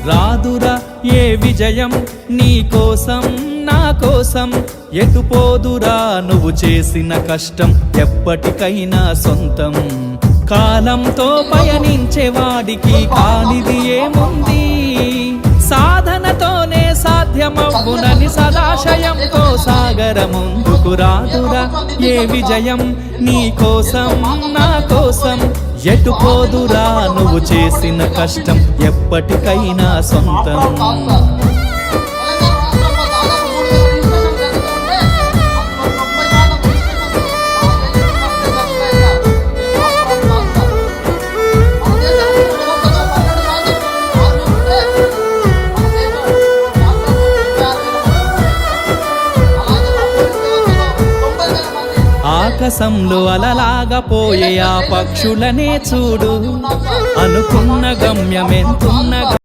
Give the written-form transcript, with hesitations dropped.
రాదురా ఏ విజయం నీ కోసం నా కోసం, ఎటుపోదురా నువ్వు చేసిన కష్టం ఎప్పటికైనా సొంతం. కాలంతో పయనించేవాడికి కానిది ఏముంది, సాధనతోనే సాధ్యమవునని సదాశయంతో సాగర ముందుకు. రాదురా ఏ విజయం నీ కోసం నా కోసం, ఎటుపోదురా నువ్వు చేసిన కష్టం ఎప్పటికైనా సొంతం. ఆకాశంలో అలలాగా పోయే ఆ పక్షులనే చూడు, అనుకున్న గమ్యమెంతున్న